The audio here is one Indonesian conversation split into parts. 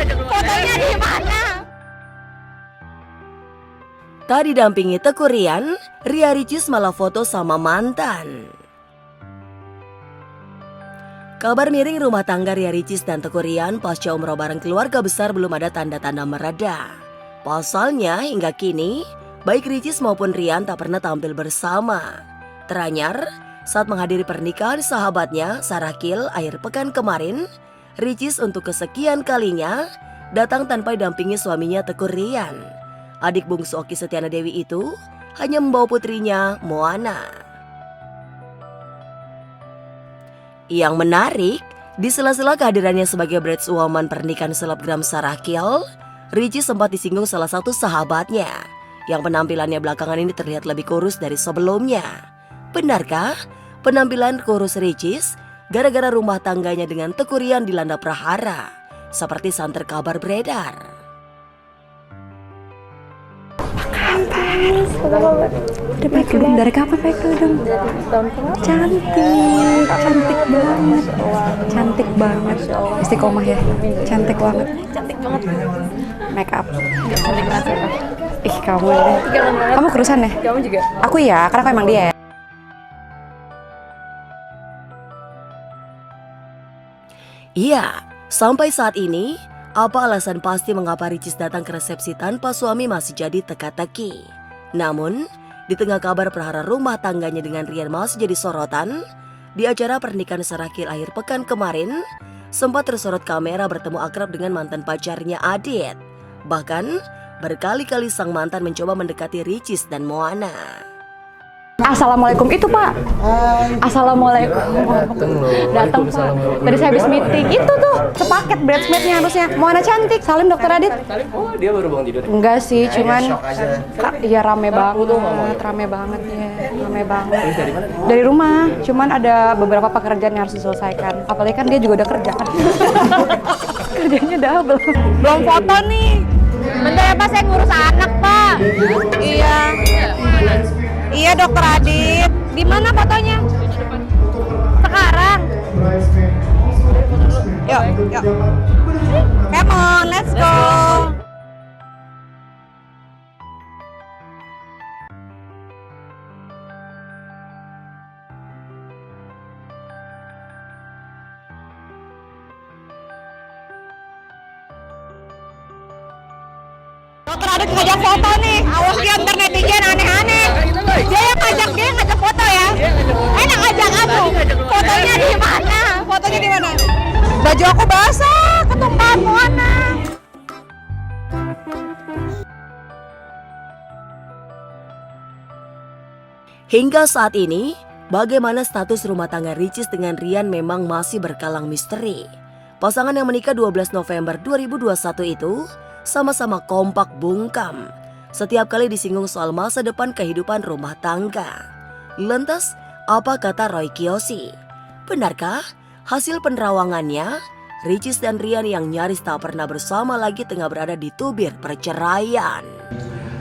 Fotonya di mana? Tak didampingi Teuku Ryan, Ria Ricis malah foto sama mantan. Kabar miring rumah tangga Ria Ricis dan Teuku Ryan pasca umroh bareng keluarga besar belum ada tanda-tanda mereda. Pasalnya hingga kini, baik Ricis maupun Ryan tak pernah tampil bersama. Teranyar, saat menghadiri pernikahan sahabatnya Sarah Kiel akhir pekan kemarin, Ricis untuk kesekian kalinya datang tanpa didampingi suaminya Teuku Ryan. Adik bungsu Okky Setiana Dewi itu hanya membawa putrinya Moana. Yang menarik, di sela-sela kehadirannya sebagai brideswoman pernikahan selebgram Sarah Kiel, Ricis sempat disinggung salah satu sahabatnya yang penampilannya belakangan ini terlihat lebih kurus dari sebelumnya. Benarkah penampilan kurus Ricis gara-gara rumah tangganya dengan Teuku Ryan dilanda prahara, seperti santer kabar beredar? Udah pakai kerudung dari kapan pakai kerudung? Cantik, cantik banget. Istiqomah ya, cantik banget. Cantik banget. Make up. Cantik banget. Ih kamu deh. Kamu kerusan ya? Kamu juga. Aku ya, karena aku emang dia. Iya, sampai saat ini, apa alasan pasti mengapa Ricis datang ke resepsi tanpa suami masih jadi teka-teki. Namun, di tengah kabar perhara rumah tangganya dengan Ryan masih jadi sorotan, di acara pernikahan Sarah Kiel akhir pekan kemarin, sempat tersorot kamera bertemu akrab dengan mantan pacarnya Adit. Bahkan, berkali-kali sang mantan mencoba mendekati Ricis dan Moana. Assalamualaikum itu Pak. Assalamualaikum. Datang Pak. Tadi saya habis meeting. Itu tuh sepaket bridesmaidnya harusnya. Moana cantik. Salim Dokter Adit. Oh dia baru bangun tidur. Enggak sih, cuman iya rame banget, tuh nggak mau. rame banget ya, rame banget. Terus dari mana? Dari rumah, cuman ada beberapa pekerjaan yang harus diselesaikan. Apalagi kan dia juga udah kerja kan. Kerjanya double. Belum foto nih. Bentar ya Pak, saya ngurus anak Pak. Iya. Iya Dokter Adit. Di mana fotonya? Sekarang. Yuk, yuk. Come on, let's go. Dokter Adit ngajak foto nih. Awas dia ntar netizen aneh-aneh. Dia yang ngajak foto ya. Enak ngajak aku. Fotonya di mana? Fotonya di mana? Baju aku basah, ketumpahan Moana. Hingga saat ini, bagaimana status rumah tangga Ricis dengan Ryan memang masih berkalang misteri. Pasangan yang menikah 12 November 2021 itu sama-sama kompak bungkam. Setiap kali disinggung soal masa depan kehidupan rumah tangga. Lantas, apa kata Roy Kiyoshi? Benarkah hasil penerawangannya, Ricis dan Ryan yang nyaris tak pernah bersama lagi tengah berada di tubir perceraian?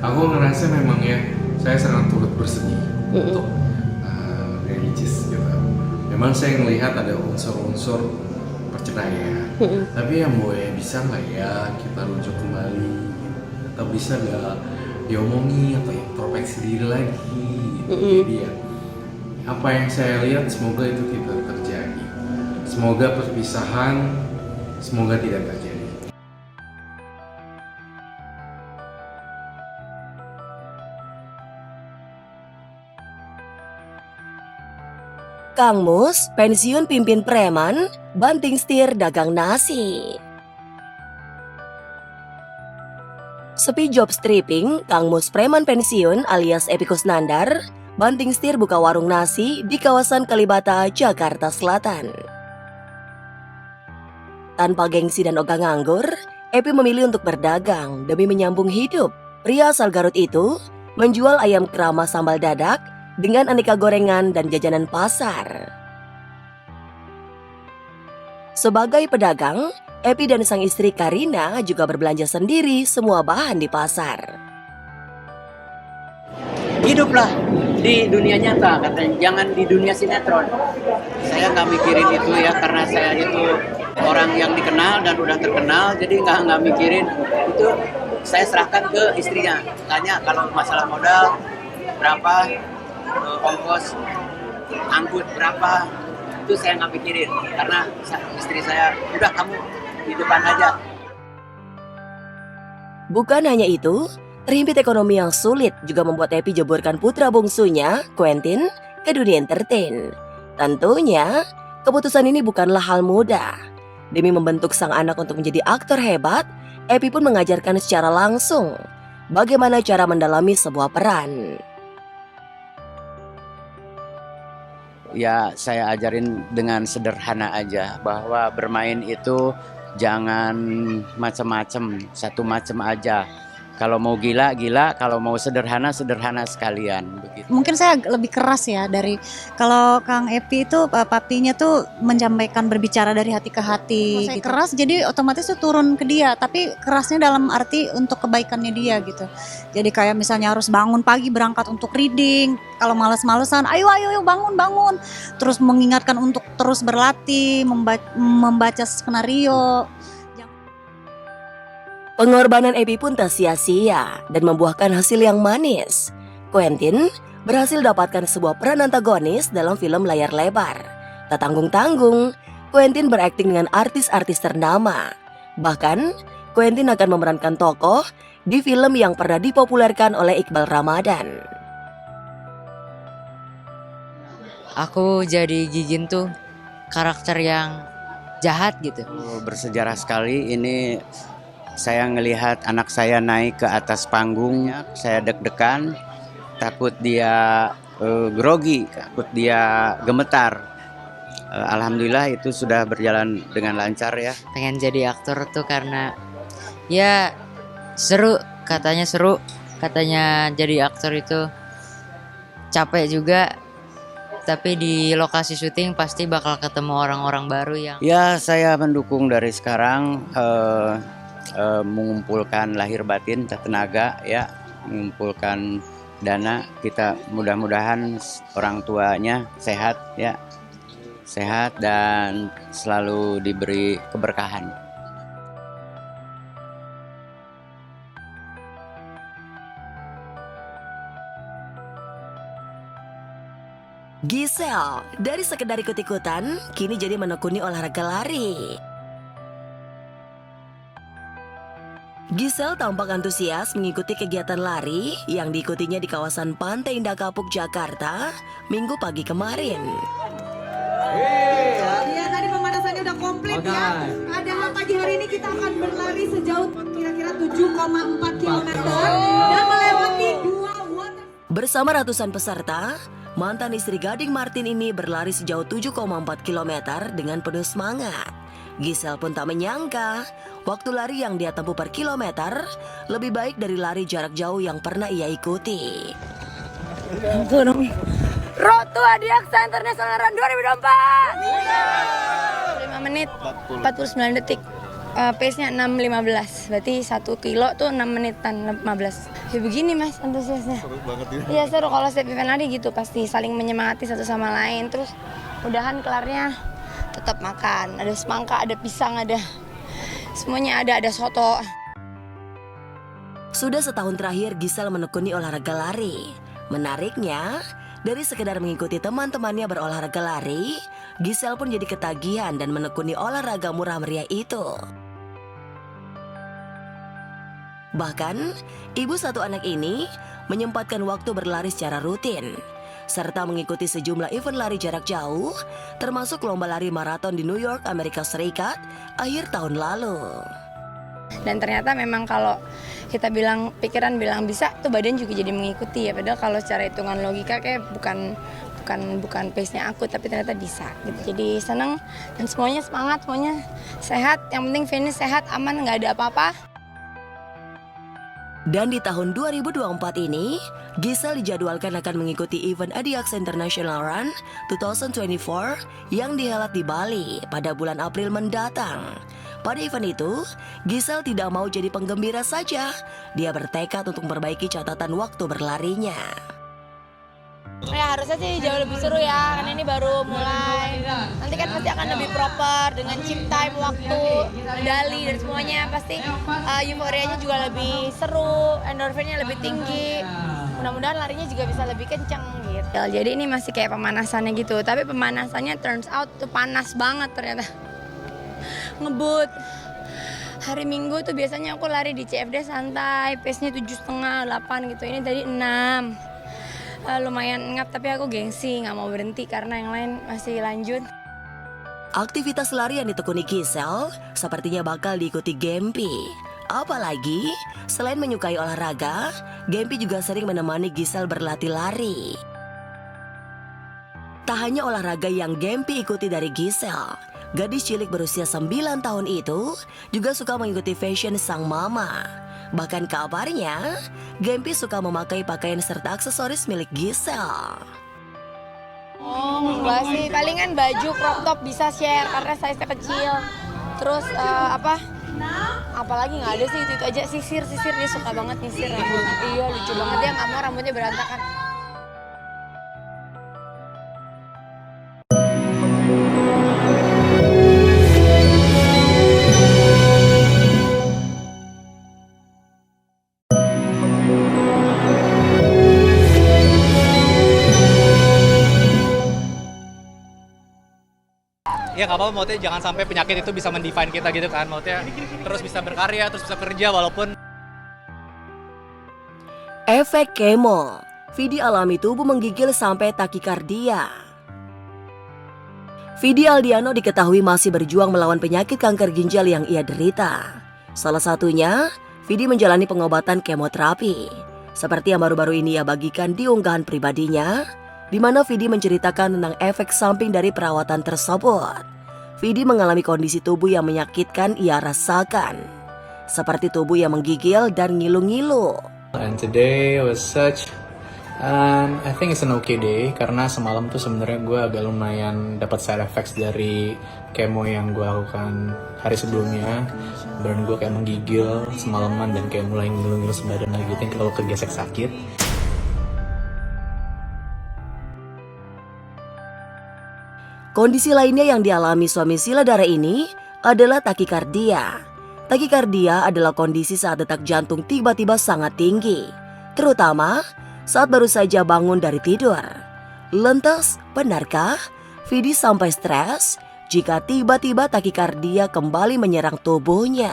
Aku ngerasa memang ya, saya sangat turut bersedih untuk Ricis gitu. Memang saya ngelihat ada unsur-unsur perceraian, tapi ya mau ya bisa nggak ya kita rujuk kembali, atau bisa nggak diomongi atau introspeksi diri lagi gitu. Jadi ya apa yang saya lihat semoga itu tidak terjadi, semoga perpisahan semoga tidak terjadi. Kang Mus pensiun pimpin preman, banting setir dagang nasi. Sepi job stripping, Kang Mus preman pensiun alias Epy Kusnandar banting setir buka warung nasi di kawasan Kalibata, Jakarta Selatan. Tanpa gengsi dan ogah nganggur, Epy memilih untuk berdagang demi menyambung hidup. Pria asal Garut itu menjual ayam krama sambal dadak dengan aneka gorengan dan jajanan pasar. Sebagai pedagang, Epy dan sang istri Karina juga berbelanja sendiri semua bahan di pasar. hiduplah di dunia nyata, katanya, jangan di dunia sinetron. Saya nggak mikirin itu ya, karena saya itu orang yang dikenal dan udah terkenal, jadi nggak mikirin itu. Saya serahkan ke istrinya, tanya kalau masalah modal berapa, ongkos angkut berapa, itu saya nggak mikirin, karena istri saya udah, kamu di depan aja. Bukan hanya itu, terhimpit ekonomi yang sulit juga membuat Epi jeburkan putra bungsunya, Quentin, ke dunia entertain. Tentunya, keputusan ini bukanlah hal mudah. Demi membentuk sang anak untuk menjadi aktor hebat, Epi pun mengajarkan secara langsung bagaimana cara mendalami sebuah peran. Ya, saya ajarin dengan sederhana aja, bahwa bermain itu jangan macam-macam, satu macam aja. Kalau mau gila, gila. Kalau mau sederhana, sederhana sekalian. Begitu. Mungkin saya lebih keras ya dari kalau Kang Epi itu papinya tuh menyampaikan berbicara dari hati ke hati. Saya gitu. Keras jadi otomatis tuh turun ke dia. Tapi kerasnya dalam arti untuk kebaikannya dia gitu. Jadi kayak misalnya harus bangun pagi berangkat untuk reading. Kalau malas-malesan, ayo bangun. Terus mengingatkan untuk terus berlatih, membaca skenario. Pengorbanan Epi pun tak sia-sia dan membuahkan hasil yang manis. Quentin berhasil dapatkan sebuah peran antagonis dalam film layar lebar. Tak tanggung-tanggung, Quentin berakting dengan artis-artis ternama. Bahkan, Quentin akan memerankan tokoh di film yang pernah dipopulerkan oleh Iqbal Ramadan. Aku jadi Gigin tuh karakter yang jahat gitu. Bersejarah sekali ini. Saya ngelihat anak saya naik ke atas panggung, saya deg-degan, takut dia grogi, takut dia gemetar. Alhamdulillah itu sudah berjalan dengan lancar ya. Pengen jadi aktor tuh karena ya seru, katanya jadi aktor itu capek juga. Tapi di lokasi syuting pasti bakal ketemu orang-orang baru yang... Ya, saya mendukung dari sekarang. Mengumpulkan lahir batin tenaga ya, mengumpulkan dana. Kita mudah-mudahan orang tuanya sehat ya, sehat dan selalu diberi keberkahan. Giselle dari sekedar ikut-ikutan kini jadi menekuni olahraga lari. Giselle tampak antusias mengikuti kegiatan lari yang diikutinya di kawasan Pantai Indah Kapuk, Jakarta, Minggu pagi kemarin. Iya, tadi pemanasannya udah komplit ya. Padahal pagi hari ini kita akan berlari sejauh kira-kira 7,4 km dan melewati 2 water. Bersama ratusan peserta, mantan istri Gading Martin ini berlari sejauh 7,4 km dengan penuh semangat. Giselle pun tak menyangka waktu lari yang dia tempuh per kilometer lebih baik dari lari jarak jauh yang pernah ia ikuti. Road to Adiaksa International Run 2024. 5 menit 49 detik. Pace-nya 6.15. Berarti 1 kilo tuh 6 menitan 15. Ya begini Mas antusiasnya. Seru banget ya. Iya seru, kalau setiap event lari gitu pasti saling menyemangati satu sama lain. Terus mudahan kelarnya tetap makan, ada semangka, ada pisang, ada semuanya ada soto. Sudah setahun terakhir Giselle menekuni olahraga lari. Menariknya, dari sekedar mengikuti teman-temannya berolahraga lari, Giselle pun jadi ketagihan dan menekuni olahraga murah meriah itu. Bahkan, ibu satu anak ini menyempatkan waktu berlari secara rutin, serta mengikuti sejumlah event lari jarak jauh, termasuk lomba lari maraton di New York, Amerika Serikat, akhir tahun lalu. Dan ternyata memang kalau kita pikiran bilang bisa, tuh badan juga jadi mengikuti ya. Padahal kalau secara hitungan logika kayak bukan pace-nya aku, tapi ternyata bisa gitu. Jadi senang dan semuanya semangat, semuanya sehat. Yang penting finish sehat, aman, nggak ada apa-apa. Dan di tahun 2024 ini, Giselle dijadwalkan akan mengikuti event Adiaksa International Run 2024 yang dihelat di Bali pada bulan April mendatang. Pada event itu, Giselle tidak mau jadi penggembira saja. Dia bertekad untuk memperbaiki catatan waktu berlarinya. Ya harusnya sih jauh lebih seru ya, karena ini baru mulai. Nanti kan pasti akan lebih proper dengan chip time, waktu, medali dan semuanya. Pasti euforianya juga lebih seru, endorfinnya lebih tinggi. Mudah-mudahan larinya juga bisa lebih kencang gitu. Jadi ini masih kayak pemanasannya gitu, tapi pemanasannya turns out tuh panas banget ternyata. Ngebut. Hari Minggu tuh biasanya aku lari di CFD santai, pace-nya 7,5, 8 gitu. Ini tadi 6. Lumayan ngap, tapi aku gengsi, nggak mau berhenti karena yang lain masih lanjut. Aktivitas lari yang ditekuni Giselle sepertinya bakal diikuti Gempi. Apalagi, selain menyukai olahraga, Gempi juga sering menemani Giselle berlatih lari. Tak hanya olahraga yang Gempi ikuti dari Giselle, gadis cilik berusia 9 tahun itu juga suka mengikuti fashion sang mama. Bahkan kabarnya, Gempi suka memakai pakaian serta aksesoris milik Giselle. Oh, enggak sih. Palingan baju crop top bisa share karena size-nya kecil. Terus apalagi nggak ada sih, itu aja. Sisir dia suka banget nyisir rambut. Iya, lucu banget, dia nggak mau rambutnya berantakan. Ya nggak apa-apa, maksudnya jangan sampai penyakit itu bisa mendefine kita gitu kan, maksudnya terus bisa berkarya, terus bisa kerja walaupun. Efek kemo, Vidi alami tubuh menggigil sampai takikardia. Vidi Aldiano diketahui masih berjuang melawan penyakit kanker ginjal yang ia derita. Salah satunya, Vidi menjalani pengobatan kemoterapi. Seperti yang baru-baru ini ia bagikan di unggahan pribadinya, di mana Vidi menceritakan tentang efek samping dari perawatan tersebut. Vidi mengalami kondisi tubuh yang menyakitkan ia rasakan, seperti tubuh yang menggigil dan ngilu-ngilu. And today was I think it's an okay day karena semalam tuh sebenarnya gue agak lumayan dapat side effects dari kemo yang gue lakukan hari sebelumnya. Badan gue kayak menggigil semalaman dan kayak mulai ngilu-ngilu sebadan lagi gitu kalau kegesek sakit. Kondisi lainnya yang dialami suami Sheila Dara ini adalah takikardia. Takikardia adalah kondisi saat detak jantung tiba-tiba sangat tinggi, terutama saat baru saja bangun dari tidur. Lantas, benarkah Vidi sampai stres jika tiba-tiba takikardia kembali menyerang tubuhnya?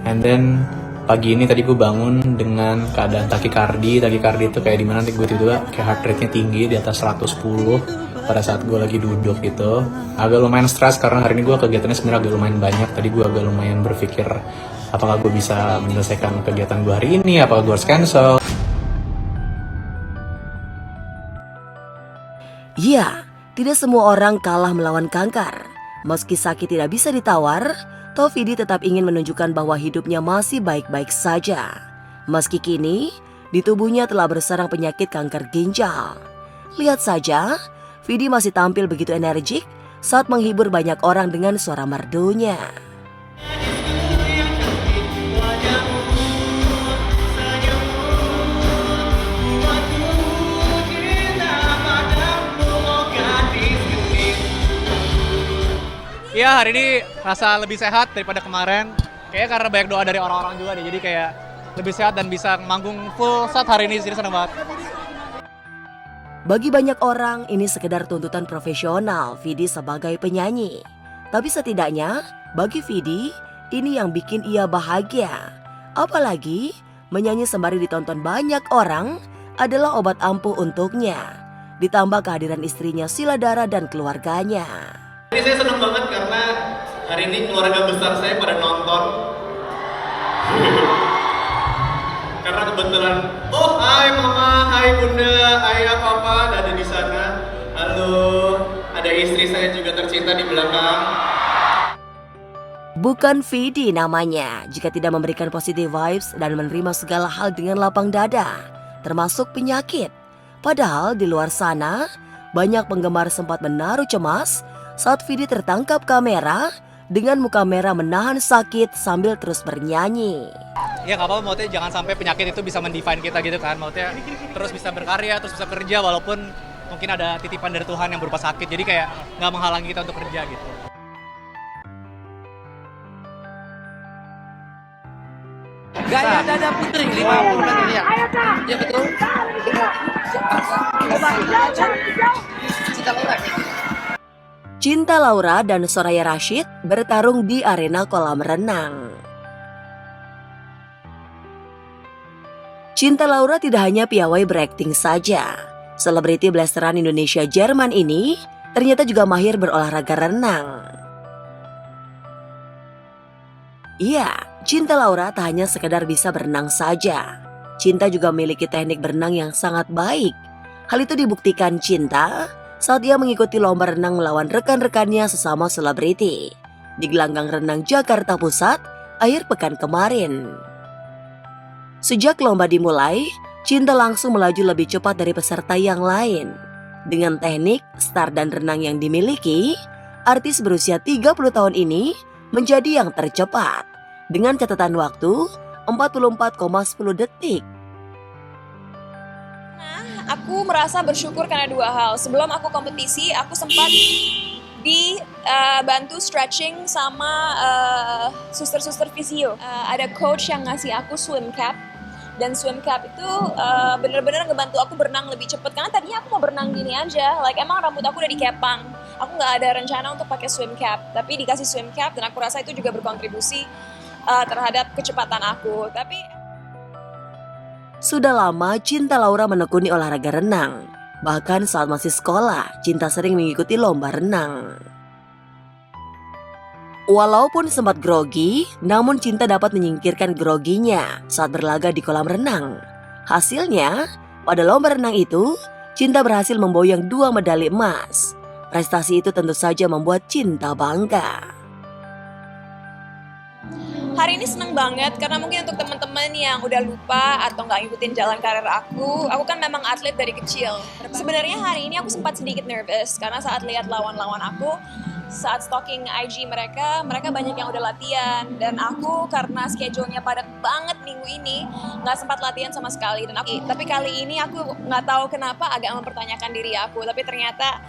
And then pagi ini tadi gue bangun dengan keadaan takikardi itu kayak dimana nanti gue tiba-tiba kayak heart rate-nya tinggi di atas 110 pada saat gue lagi duduk gitu. Agak lumayan stres karena hari ini gue kegiatannya sebenarnya agak lumayan banyak. Tadi gue agak lumayan berpikir apakah gue bisa menyelesaikan kegiatan gue hari ini, apakah gue harus cancel. Ya, tidak semua orang kalah melawan kanker. Meski sakit tidak bisa ditawar, toh Vidi tetap ingin menunjukkan bahwa hidupnya masih baik-baik saja. Meski kini, di tubuhnya telah bersarang penyakit kanker ginjal. Lihat saja, Vidi masih tampil begitu energik saat menghibur banyak orang dengan suara merdunya. Iya, hari ini rasa lebih sehat daripada kemarin. Kayaknya karena banyak doa dari orang-orang juga nih, jadi kayak lebih sehat dan bisa manggung full saat hari ini, jadi senang banget. Bagi banyak orang, ini sekedar tuntutan profesional Vidi sebagai penyanyi. Tapi setidaknya, bagi Vidi, ini yang bikin ia bahagia. Apalagi, menyanyi sembari ditonton banyak orang adalah obat ampuh untuknya. Ditambah kehadiran istrinya Sheila Dara dan keluarganya. Ini saya senang banget karena hari ini keluarga besar saya pada nonton. Karena kebetulan, oh hai mama, hai bunda, ayah, papa ada di sana. Halo, ada istri saya juga tercinta di belakang. Bukan Vidi namanya jika tidak memberikan positive vibes dan menerima segala hal dengan lapang dada, termasuk penyakit. Padahal di luar sana, banyak penggemar sempat menaruh cemas saat Vidi tertangkap kamera dengan muka merah menahan sakit sambil terus bernyanyi. ya nggak apa-apa, maksudnya jangan sampai penyakit itu bisa mendefine kita gitu kan, maksudnya terus bisa berkarya, terus bisa kerja walaupun mungkin ada titipan dari Tuhan yang berupa sakit, jadi kayak nggak menghalangi kita untuk kerja gitu. Gaya dada putri 50 meter ya. Ya betul. Cinta Laura dan Soraya Rashid bertarung di arena kolam renang. Cinta Laura tidak hanya piawai berakting saja. Selebriti blasteran Indonesia Jerman ini ternyata juga mahir berolahraga renang. Iya, Cinta Laura tak hanya sekedar bisa berenang saja. Cinta juga memiliki teknik berenang yang sangat baik. Hal itu dibuktikan Cinta saat ia mengikuti lomba renang melawan rekan-rekannya sesama selebriti di gelanggang renang Jakarta Pusat akhir pekan kemarin. Sejak lomba dimulai, Cinta langsung melaju lebih cepat dari peserta yang lain. Dengan teknik, start dan renang yang dimiliki, artis berusia 30 tahun ini menjadi yang tercepat dengan catatan waktu 44,10 detik. Aku merasa bersyukur karena dua hal. Sebelum aku kompetisi, aku sempat dibantu stretching sama suster-suster fisio. Ada coach yang ngasih aku swim cap. Dan swim cap itu bener-bener ngebantu aku berenang lebih cepet. Karena tadinya aku mau berenang gini aja. Emang rambut aku udah dikepang. Aku nggak ada rencana untuk pakai swim cap. Tapi dikasih swim cap dan aku rasa itu juga berkontribusi terhadap kecepatan aku. Sudah lama Cinta Laura menekuni olahraga renang. Bahkan saat masih sekolah, Cinta sering mengikuti lomba renang. Walaupun sempat grogi, namun Cinta dapat menyingkirkan groginya saat berlaga di kolam renang. Hasilnya, pada lomba renang itu, Cinta berhasil memboyong 2 medali emas. Prestasi itu tentu saja membuat Cinta bangga. Hari ini seneng banget karena mungkin untuk teman-teman yang udah lupa atau nggak ngikutin jalan karir aku kan memang atlet dari kecil. Sebenarnya hari ini aku sempat sedikit nervous karena saat lihat lawan-lawan aku, saat stalking IG mereka banyak yang udah latihan dan aku karena schedule-nya padat banget minggu ini nggak sempat latihan sama sekali. Tapi kali ini aku nggak tahu kenapa agak mempertanyakan diri aku, tapi ternyata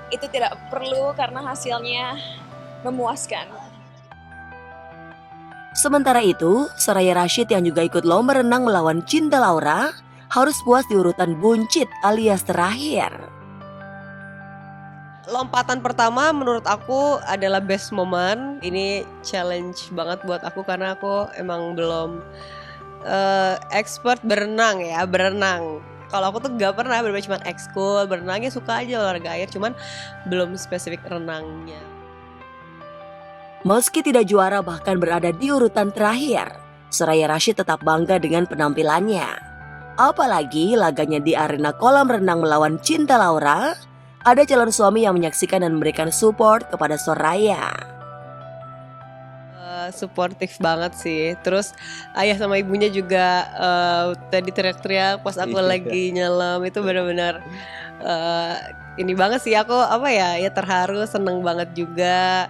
itu tidak perlu karena hasilnya memuaskan. Sementara itu, Soraya Rashid yang juga ikut lomba renang melawan Cinta Laura harus puas di urutan buncit alias terakhir. Lompatan pertama menurut aku adalah best moment. Ini challenge banget buat aku karena aku emang belum expert berenang. Kalau aku tuh gak pernah, bener-bener cuma ekskul, berenangnya suka aja olahraga air, cuman belum spesifik renangnya. Meski tidak juara bahkan berada di urutan terakhir, Soraya Rashid tetap bangga dengan penampilannya. Apalagi laganya di arena kolam renang melawan Cinta Laura, ada calon suami yang menyaksikan dan memberikan support kepada Soraya. Suportif banget sih. Terus ayah sama ibunya juga tadi teriak-teriak pas aku lagi nyelam, itu benar-benar ini banget sih, aku ya terharu, seneng banget juga.